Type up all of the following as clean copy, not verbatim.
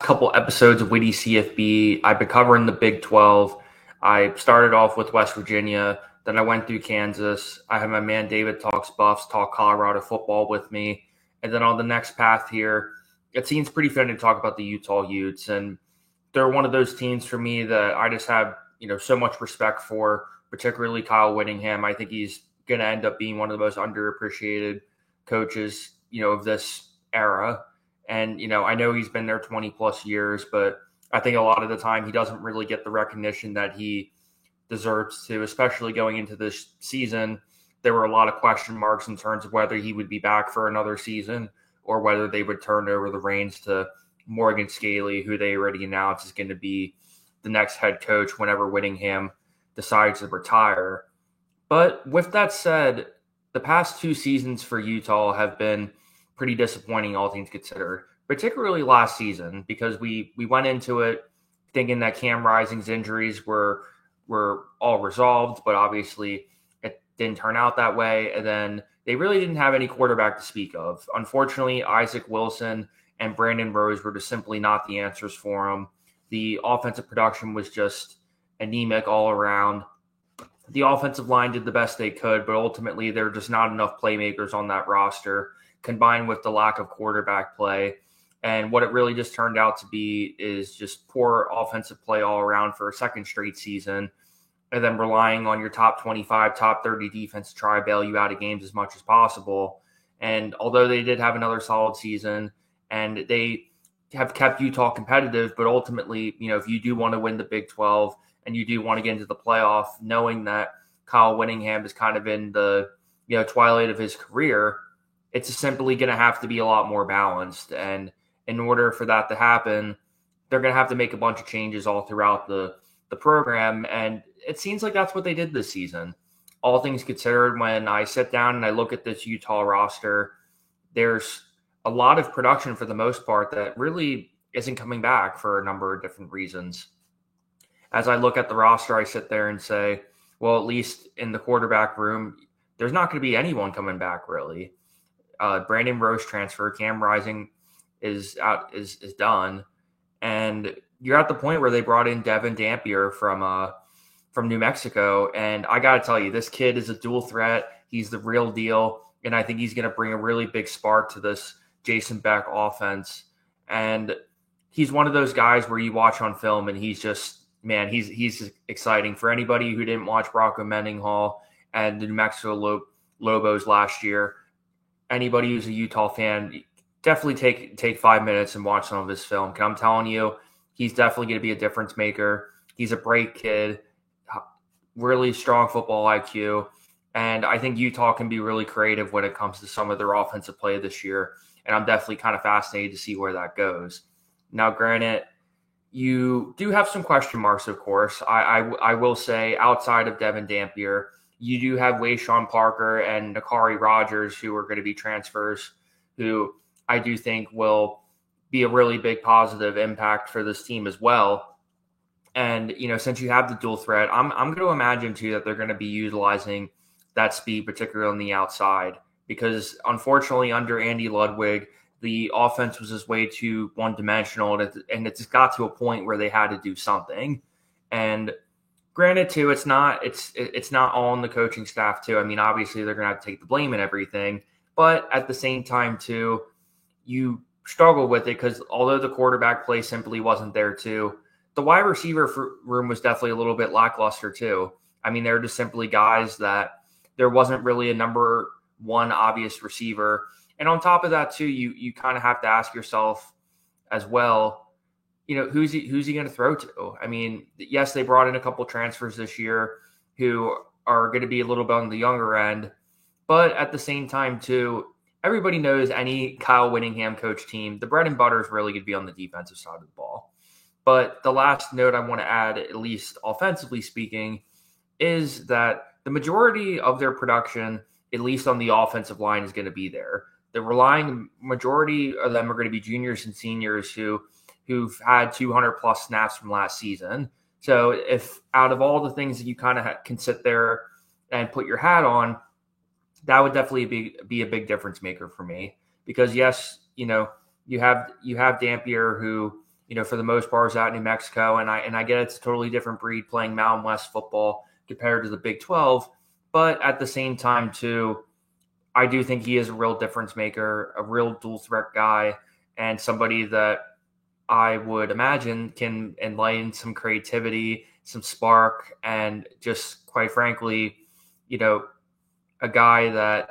couple episodes of Witty CFB. I've been covering the Big 12. I started off with West Virginia, then I went through Kansas. I have my man David Talks Buffs talk Colorado football with me. And then on the next path here, it seems pretty fitting to talk about the Utah Utes. And they're one of those teams for me that I just have, so much respect for, particularly Kyle Whittingham. I think he's going to end up being one of the most underappreciated coaches, of this era. And, I know he's been there 20 plus years, but I think a lot of the time he doesn't really get the recognition that he deserves to, especially going into this season. There were a lot of question marks in terms of whether he would be back for another season or whether they would turn over the reins to Morgan Scaley, who they already announced is going to be the next head coach whenever Whittingham decides to retire. But with that said, the past two seasons for Utah have been pretty disappointing, all things considered, particularly last season, because we went into it thinking that Cam Rising's injuries were all resolved, but obviously it didn't turn out that way. And then they really didn't have any quarterback to speak of. Unfortunately, Isaac Wilson and Brandon Rose were just simply not the answers for him. The offensive production was just anemic all around. The offensive line did the best they could, but ultimately there were just not enough playmakers on that roster, combined with the lack of quarterback play. And what it really just turned out to be is just poor offensive play all around for a second straight season, and then relying on your top 25, top 30 defense to try to bail you out of games as much as possible. And although they did have another solid season and they have kept Utah competitive, but ultimately, if you do want to win the Big 12 and you do want to get into the playoff, knowing that Kyle Whittingham is kind of in the twilight of his career, it's simply going to have to be a lot more balanced. And in order for that to happen, they're going to have to make a bunch of changes all throughout the program. And it seems like that's what they did this season. All things considered, when I sit down and I look at this Utah roster, there's a lot of production for the most part that really isn't coming back for a number of different reasons. As I look at the roster, I sit there and say, well, at least in the quarterback room, there's not going to be anyone coming back really. Brandon Rose transfer, Cam Rising is out, is done, and you're at the point where they brought in Devin Dampier from New Mexico, and I got to tell you, this kid is a dual threat. He's the real deal, and I think he's going to bring a really big spark to this Jason Beck offense. And he's one of those guys where you watch on film, and he's just, man, he's exciting. For anybody who didn't watch Bronco Mendenhall and the New Mexico Lobos last year, anybody who's a Utah fan, definitely take 5 minutes and watch some of his film. I'm telling you, he's definitely going to be a difference maker. He's a bright kid, really strong football IQ, and I think Utah can be really creative when it comes to some of their offensive play this year, and I'm definitely kind of fascinated to see where that goes. Now, granted, you do have some question marks, of course. I will say, outside of Devin Dampier, you do have Wayshawn Parker and Nakari Rogers, who are going to be transfers, who I do think will be a really big positive impact for this team as well. And, since you have the dual threat, I'm going to imagine, too, that they're going to be utilizing that speed, particularly on the outside, because unfortunately under Andy Ludwig, the offense was just way too one-dimensional, and it just got to a point where they had to do something. And granted, too, it's not all on the coaching staff, too. I mean, obviously, they're going to have to take the blame and everything. But at the same time, too, you struggle with it because although the quarterback play simply wasn't there, too, the wide receiver room was definitely a little bit lackluster, too. I mean, they're just simply guys that there wasn't really a number one obvious receiver. And on top of that, too, you kind of have to ask yourself as well, who's he going to throw to? I mean, yes, they brought in a couple transfers this year who are going to be a little bit on the younger end. But at the same time, too, everybody knows any Kyle Whittingham coach team, the bread and butter is really going to be on the defensive side of the ball. But the last note I want to add, at least offensively speaking, is that the majority of their production, at least on the offensive line, is going to be there. The majority of them are going to be juniors and seniors who've had 200 plus snaps from last season. So if out of all the things that you kind of can sit there and put your hat on, that would definitely be a big difference maker for me. Because yes, you have Dampier who for the most part is out in New Mexico. And I get it's a totally different breed playing Mountain West football compared to the Big 12. But at the same time, too, I do think he is a real difference maker, a real dual threat guy, and somebody that I would imagine can enlighten some creativity, some spark, and just quite frankly, a guy that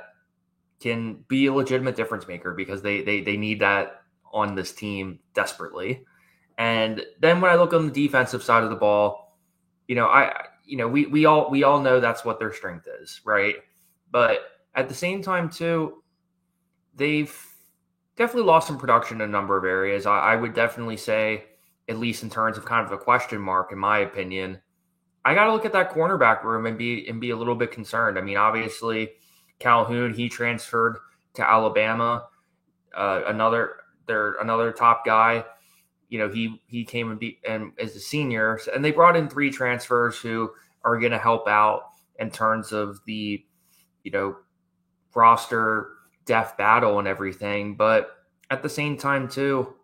can be a legitimate difference maker because they need that on this team desperately. And then when I look on the defensive side of the ball, we all know that's what their strength is, right? But at the same time, too, they've definitely lost some production in a number of areas. I would definitely say, at least in terms of kind of a question mark, in my opinion, I got to look at that cornerback room and be a little bit concerned. I mean, obviously, Calhoun, he transferred to Alabama. Another top guy. He came and as a senior, and they brought in 3 transfers who are going to help out in terms of the roster depth battle and everything. But at the same time, too,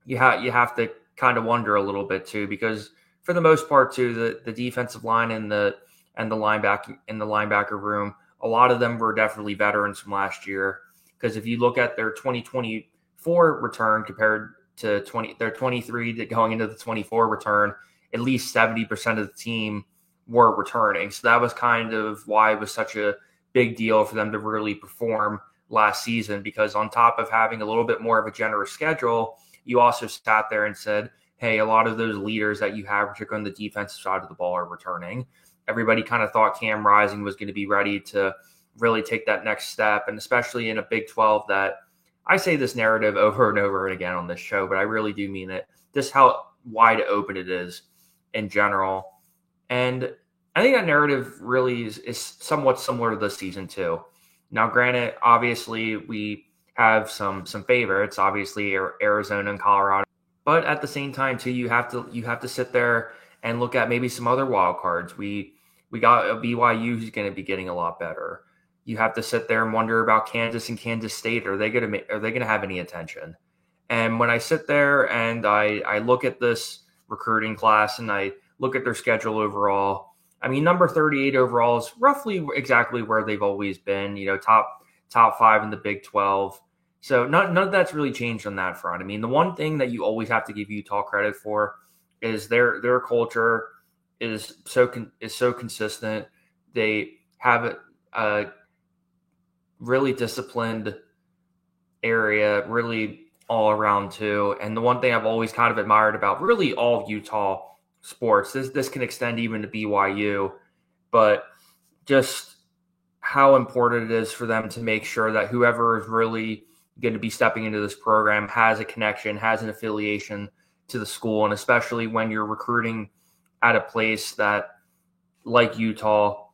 you have to kind of wonder a little bit too, because for the most part, too, the defensive line and the linebacker room, a lot of them were definitely veterans from last year. Because if you look at their 2024 return compared to their 23 going into the 24 return, at least 70% of the team were returning. So that was kind of why it was such a big deal for them to really perform last season, because on top of having a little bit more of a generous schedule, you also sat there and said, hey, a lot of those leaders that you have, particularly on the defensive side of the ball, are returning. Everybody kind of thought Cam Rising was going to be ready to really take that next step, and especially in a Big 12 that I say this narrative over and over and again on this show, but I really do mean it. Just how wide open it is in general. And I think that narrative really is somewhat similar to this season too. Now, granted, obviously we have some favorites, obviously Arizona and Colorado, but at the same time too, you have to sit there and look at maybe some other wild cards. We got a BYU who's going to be getting a lot better. You have to sit there and wonder about Kansas and Kansas State. Are they going to have any attention? And when I sit there and I look at this recruiting class and I look at their schedule overall, I mean, number 38 overall is roughly exactly where they've always been. Top 5 in the Big 12. So none of that's really changed on that front. I mean, the one thing that you always have to give Utah credit for is their culture is so consistent. They have a really disciplined area, really all around too. And the one thing I've always kind of admired about really all Utah sports, this can extend even to BYU, but just how important it is for them to make sure that whoever is really going to be stepping into this program has a connection, has an affiliation to the school. And especially when you're recruiting at a place that, like Utah,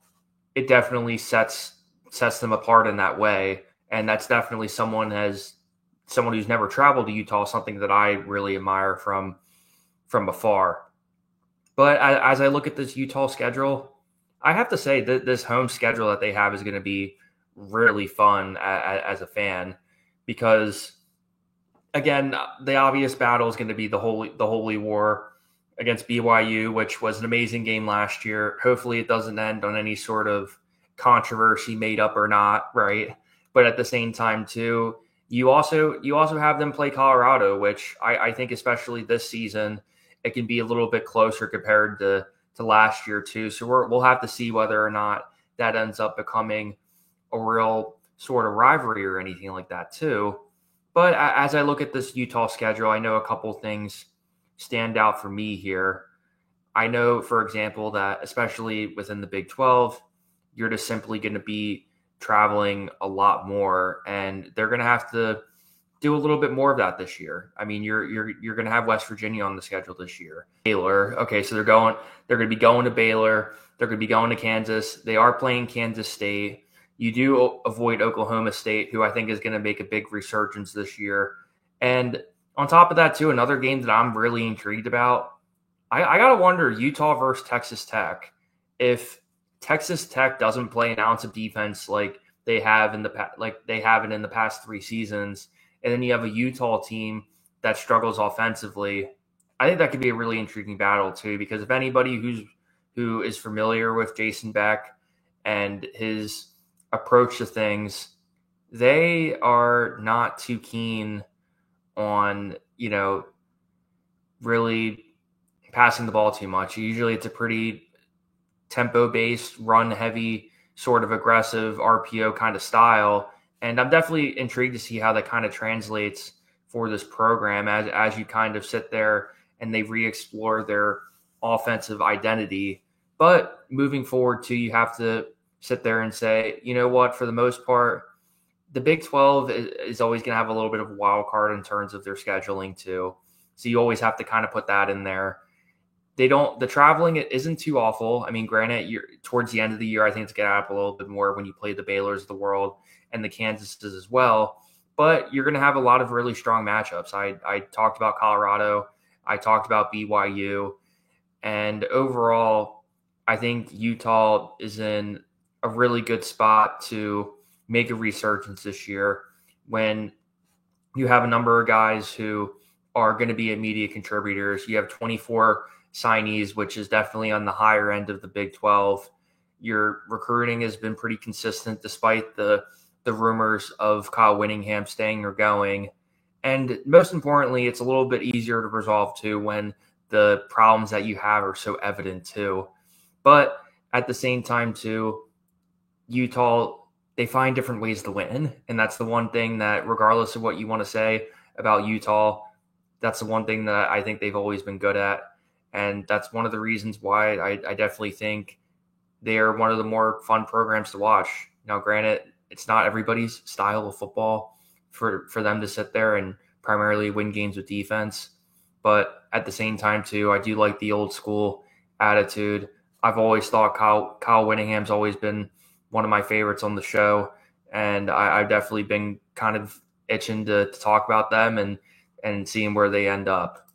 it definitely sets them apart in that way. And that's definitely someone who's never traveled to Utah, something that I really admire from afar. But as I look at this Utah schedule, I have to say that this home schedule that they have is going to be really fun as a fan, because again, the obvious battle is going to be the holy war against BYU, which was an amazing game last year. Hopefully it doesn't end on any sort of controversy, made up or not, right? But at the same time too, you also have them play Colorado, which I think especially this season, it can be a little bit closer compared to last year too. So we'll have to see whether or not that ends up becoming a real sort of rivalry or anything like that too. But as I look at this Utah schedule, I know a couple things stand out for me here. I know, for example, that especially within the Big 12, you're just simply going to be traveling a lot more, and they're going to have to do a little bit more of that this year. I mean, you're going to have West Virginia on the schedule this year. Baylor, okay, so they're going to be going to Baylor. They're going to be going to Kansas. They are playing Kansas State. You do avoid Oklahoma State, who I think is going to make a big resurgence this year. And on top of that, too, another game that I'm really intrigued about, I got to wonder, Utah versus Texas Tech. If Texas Tech doesn't play an ounce of defense like they have in the past 3 seasons, and then you have a Utah team that struggles offensively. I think that could be a really intriguing battle too, because if anybody who is familiar with Jason Beck and his approach to things, they are not too keen on, really passing the ball too much. Usually it's a pretty tempo based, run heavy, sort of aggressive RPO kind of style. And I'm definitely intrigued to see how that kind of translates for this program as you kind of sit there and they re-explore their offensive identity. But moving forward too, you have to sit there and say, you know what, for the most part, the Big 12 is always going to have a little bit of a wild card in terms of their scheduling too. So you always have to kind of put that in there. The traveling isn't too awful. I mean, granted, you're towards the end of the year, I think it's get up a little bit more when you play the Baylors of the world and the Kansases as well. But you're going to have a lot of really strong matchups. I talked about Colorado. I talked about BYU. And overall, I think Utah is in a really good spot to make a resurgence this year when you have a number of guys who are going to be immediate contributors. You have 24 signees, which is definitely on the higher end of the Big 12. Your recruiting has been pretty consistent despite the rumors of Kyle Whittingham staying or going. And most importantly, it's a little bit easier to resolve too when the problems that you have are so evident too. But at the same time too, Utah, they find different ways to win. And that's the one thing that, regardless of what you want to say about Utah, that's the one thing that I think they've always been good at. And that's one of the reasons why I definitely think they are one of the more fun programs to watch. Now, granted, it's not everybody's style of football for them to sit there and primarily win games with defense. But at the same time, too, I do like the old school attitude. I've always thought Kyle Whittingham's always been one of my favorites on the show. And I've definitely been kind of itching to talk about them and seeing where they end up.